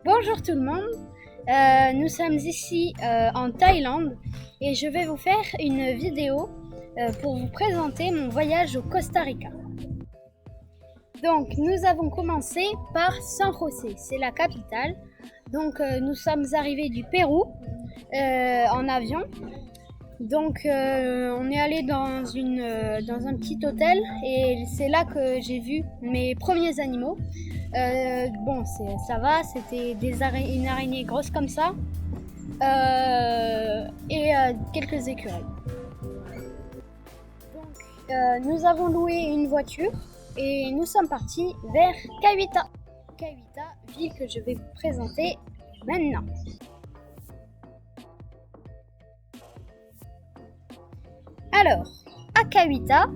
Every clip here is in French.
Bonjour tout le monde, nous sommes ici en Thaïlande et je vais vous faire une vidéo pour vous présenter mon voyage au Costa Rica. Donc nous avons commencé par San José, c'est la capitale. Donc nous sommes arrivés du Pérou en avion. Donc on est allé dans un petit hôtel et c'est là que j'ai vu mes premiers animaux. Ça va, c'était une araignée grosse comme ça et quelques écureuils. Donc nous avons loué une voiture et nous sommes partis vers Cahuita. Cahuita, ville que je vais vous présenter maintenant. Alors, à Cahuita,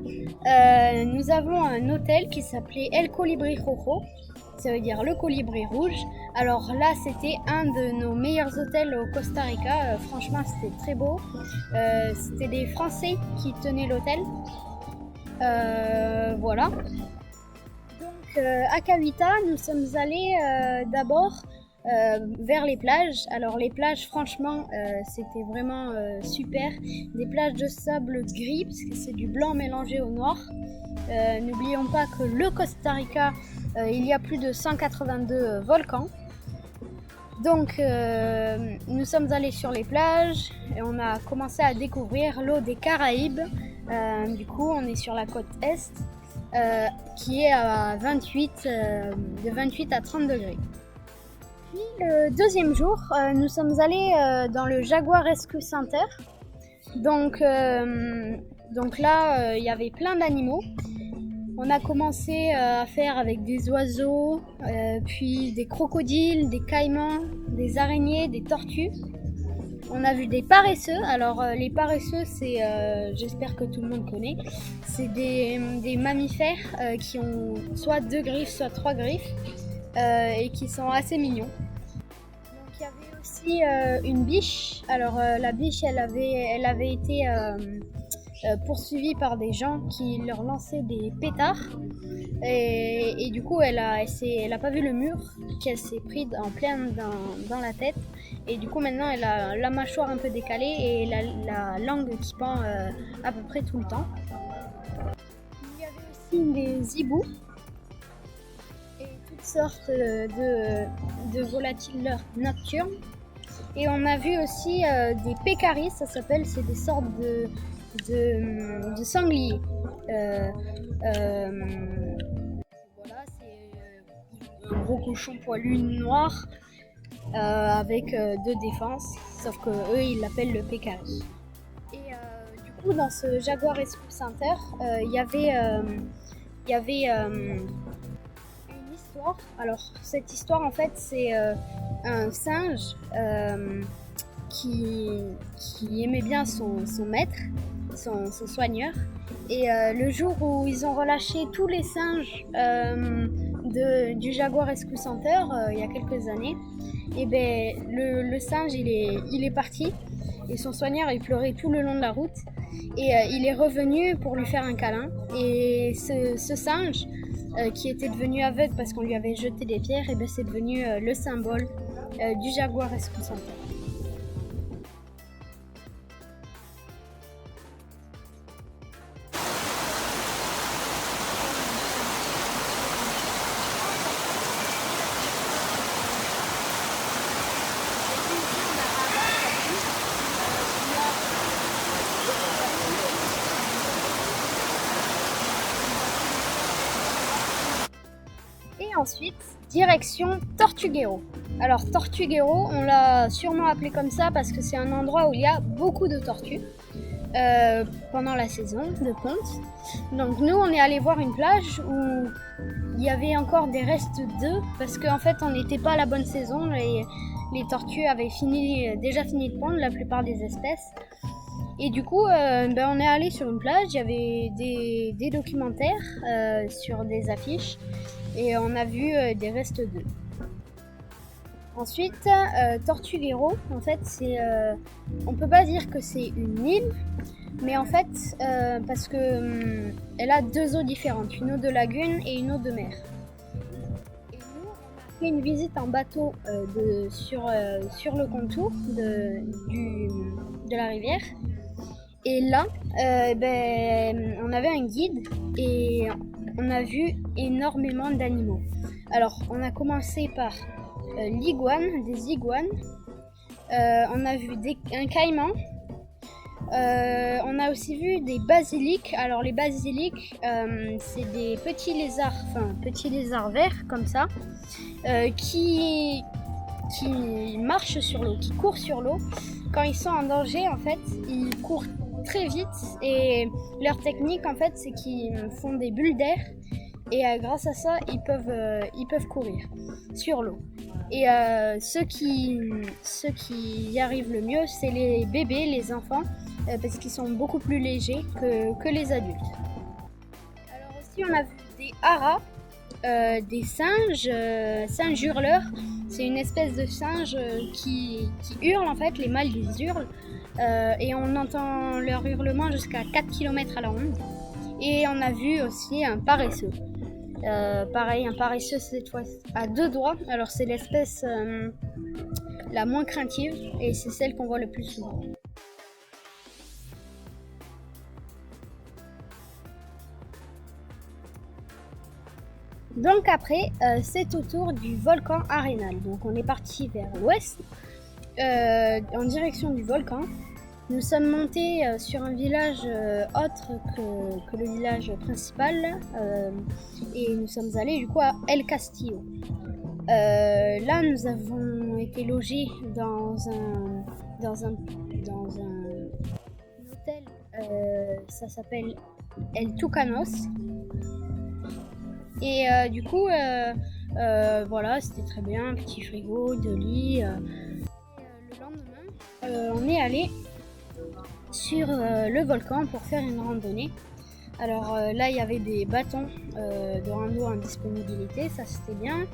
nous avons un hôtel qui s'appelait El Colibri Rojo, ça veut dire le colibri rouge. Alors là, c'était un de nos meilleurs hôtels au Costa Rica, franchement c'était très beau. C'était des Français qui tenaient l'hôtel. Voilà. Donc à Cahuita, nous sommes allés d'abord vers les plages. Alors les plages, franchement, c'était vraiment super. Des plages de sable gris, parce que c'est du blanc mélangé au noir. N'oublions pas que le Costa Rica, il y a plus de 182 volcans. Donc nous sommes allés sur les plages et on a commencé à découvrir l'eau des Caraïbes. Du coup, on est sur la côte est, qui est à de 28 à 30 degrés. Puis le deuxième jour, nous sommes allés dans le Jaguar Rescue Center. Donc là, il y avait plein d'animaux. On a commencé à faire avec des oiseaux, puis des crocodiles, des caïmans, des araignées, des tortues. On a vu des paresseux. Alors les paresseux, c'est, j'espère que tout le monde connaît, c'est des mammifères qui ont soit 2 griffes, soit 3 griffes et qui sont assez mignons. Donc il y avait aussi une biche. Alors la biche, elle avait été poursuivie par des gens qui leur lançaient des pétards et du coup elle a pas vu le mur, qu'elle s'est prise en plein dans la tête et du coup maintenant elle a la mâchoire un peu décalée et la langue qui pend à peu près tout le temps. Il y avait aussi des hiboux et toutes sortes de volatiles nocturnes et on a vu aussi des pécaris, ça s'appelle, c'est des sortes de sangliers. Voilà, c'est un gros cochon poilu noir avec 2 défenses, sauf que eux ils l'appellent le pécari. Et du coup dans ce Jaguar Rescue Center, il y avait une histoire. Alors cette histoire en fait c'est un singe qui aimait bien son maître, son soigneur. Et le jour où ils ont relâché tous les singes du Jaguar Rescue Center, il y a quelques années, et ben le singe il est parti et son soigneur il pleurait tout le long de la route et il est revenu pour lui faire un câlin. Et ce singe qui était devenu aveugle parce qu'on lui avait jeté des pierres, et ben c'est devenu le symbole du Jaguar Rescue Center. Et ensuite, direction Tortuguero. Alors Tortuguero, on l'a sûrement appelé comme ça parce que c'est un endroit où il y a beaucoup de tortues pendant la saison de ponte. Donc nous, on est allé voir une plage où il y avait encore des restes d'œufs parce qu'en fait, on n'était pas à la bonne saison. Les tortues avaient déjà fini de pondre, la plupart des espèces. Et du coup, on est allé sur une plage, il y avait des documentaires sur des affiches et on a vu des restes d'œufs. Ensuite, Tortuguero, en fait, on peut pas dire que c'est une île, mais en fait, parce que elle a 2 eaux différentes, une eau de lagune et une eau de mer. Et nous, on a fait une visite en bateau sur le contour de la rivière. Et là, on avait un guide et on a vu énormément d'animaux. Alors, on a commencé par l'iguane, des iguanes. On a vu un caïman. On a aussi vu des basiliques. Alors les basiliques, c'est des petits lézards verts comme ça, qui marchent sur l'eau, qui courent sur l'eau. Quand ils sont en danger, en fait, ils courent très vite et leur technique, en fait, c'est qu'ils font des bulles d'air et grâce à ça, ils peuvent courir sur l'eau. Et ceux qui y arrivent le mieux, c'est les bébés, les enfants, parce qu'ils sont beaucoup plus légers que les adultes. Alors aussi, on a vu des haras, des singes hurleurs. C'est une espèce de singe qui hurle, en fait, les mâles ils hurlent, et on entend leur hurlement jusqu'à 4 km à la ronde. Et on a vu aussi un paresseux. Pareil, un paresseux cette fois à 2 doigts. Alors c'est l'espèce la moins craintive et c'est celle qu'on voit le plus souvent. Donc après, c'est au tour du volcan Arenal. Donc on est parti vers l'ouest, en direction du volcan. Nous sommes montés sur un village autre que le village principal et nous sommes allés du coup à El Castillo. Là, nous avons été logés dans un hôtel, ça s'appelle El Tucanos. Et du coup, voilà, c'était très bien, petit frigo, de lit. Le lendemain, on est allé sur le volcan pour faire une randonnée. Alors là, il y avait des bâtons de rando en disponibilité, ça c'était bien.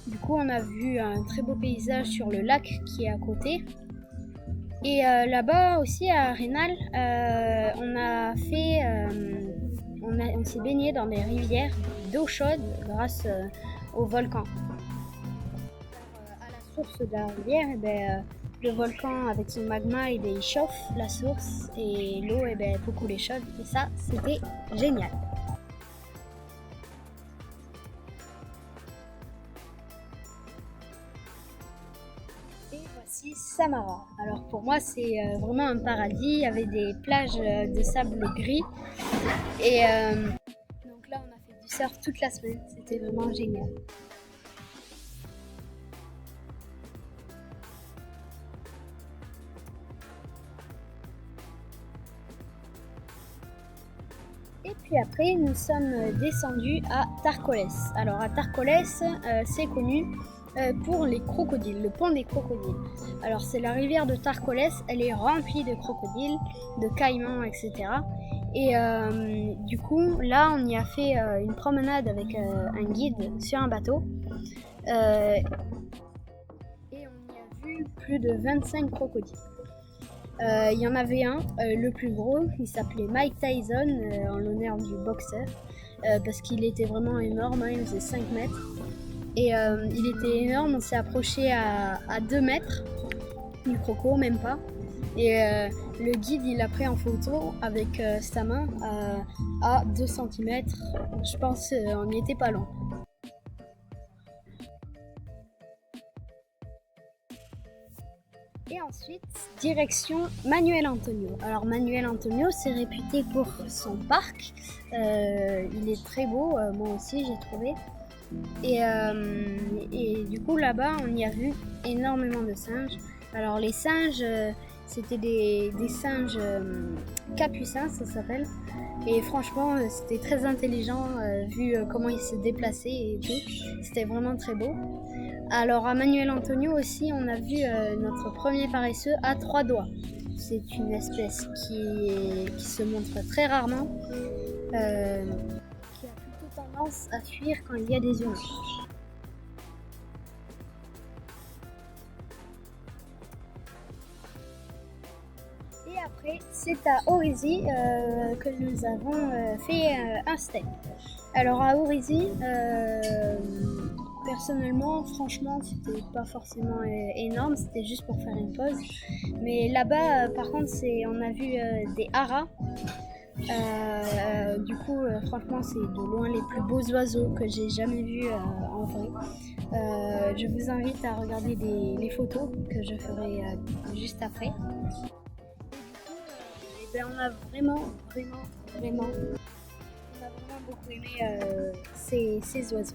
Du coup, on a vu un très beau paysage sur le lac qui est à côté. Et là-bas aussi à Arenal, on s'est baigné dans des rivières d'eau chaude grâce au volcan. À la source de la rivière, le volcan avec son magma il chauffe la source et l'eau peut couler chaude et ça c'était génial. Et voici Samara. Alors pour moi c'est vraiment un paradis, il y avait des plages de sable gris et donc là on a fait du surf toute la semaine, c'était vraiment génial. Et puis après, nous sommes descendus à Tarcoles. Alors à Tarcoles, c'est connu pour les crocodiles, le pont des crocodiles. Alors c'est la rivière de Tarcoles, elle est remplie de crocodiles, de caïmans, etc. Et du coup, là, on y a fait une promenade avec un guide sur un bateau. Et on y a vu plus de 25 crocodiles. Il y en avait un, le plus gros, il s'appelait Mike Tyson, en l'honneur du boxeur, parce qu'il était vraiment énorme, il faisait 5 mètres. Et il était énorme, on s'est approché à 2 mètres du croco, même pas. Et le guide, il l'a pris en photo avec sa main à 2 cm. Je pense on n'y était pas loin. Et ensuite, direction Manuel Antonio. Alors Manuel Antonio, c'est réputé pour son parc. Il est très beau, moi aussi j'ai trouvé. Et du coup là-bas, on y a vu énormément de singes. Alors les singes, c'était des singes capucins, ça s'appelle. Et franchement, c'était très intelligent vu comment ils se déplaçaient et tout. C'était vraiment très beau. Alors à Manuel Antonio aussi, on a vu notre premier paresseux à 3 doigts. C'est une espèce qui se montre très rarement, qui a plutôt tendance à fuir quand il y a des humains. Et après, c'est à Orisi que nous avons fait un step. Alors à Orisi, personnellement, franchement, c'était pas forcément énorme, c'était juste pour faire une pause. Mais là-bas, par contre, on a vu des haras. Du coup, franchement, c'est de loin les plus beaux oiseaux que j'ai jamais vus en vrai. Je vous invite à regarder les photos que je ferai juste après. Et ben, on a vraiment beaucoup aimé ces oiseaux.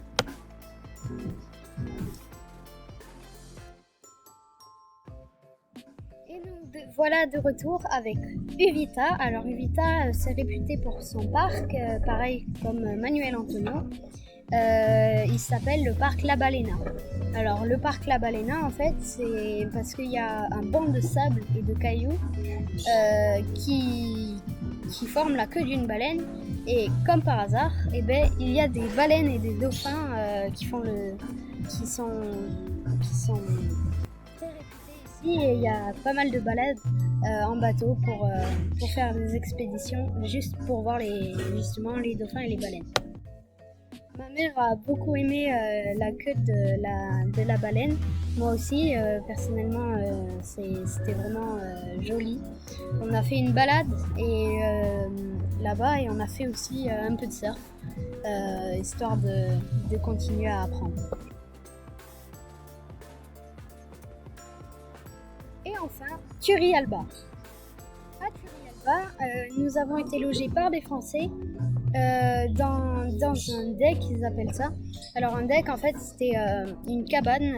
Et nous voilà de retour avec Uvita. Alors Uvita s'est réputée pour son parc, pareil comme Manuel Antonio. Il s'appelle le parc La Balena. Alors le parc La Balena en fait c'est parce qu'il y a un banc de sable et de cailloux qui forment la queue d'une baleine et comme par hasard il y a des baleines et des dauphins qui sont très réputés ici et il y a pas mal de balades en bateau pour faire des expéditions juste pour voir justement les dauphins et les baleines. Ma mère a beaucoup aimé la queue de la baleine. Moi aussi, personnellement, c'était vraiment joli. On a fait une balade là-bas et on a fait aussi un peu de surf, histoire de continuer à apprendre. Et enfin, Turrialba. À Turrialba, nous avons été logés par des Français dans un deck, ils appellent ça. Alors un deck, en fait, c'était une cabane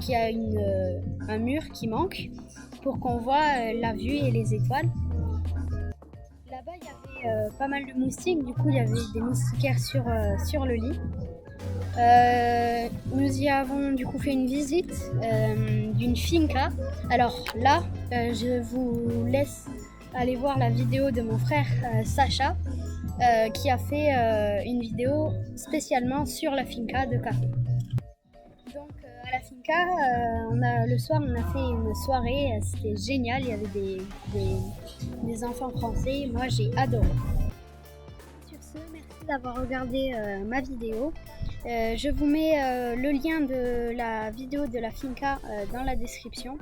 qui a un mur qui manque pour qu'on voit la vue et les étoiles. Là-bas, il y avait pas mal de moustiques, du coup, il y avait des moustiquaires sur le lit. Nous y avons du coup fait une visite d'une finca. Alors là, je vous laisse aller voir la vidéo de mon frère Sacha qui a fait une vidéo spécialement sur la finca de Carco. Donc à la finca, le soir on a fait une soirée, c'était génial, il y avait des enfants français, moi j'ai adoré. Sur ce, merci d'avoir regardé ma vidéo. Je vous mets le lien de la vidéo de la finca dans la description.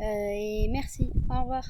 Et merci, au revoir.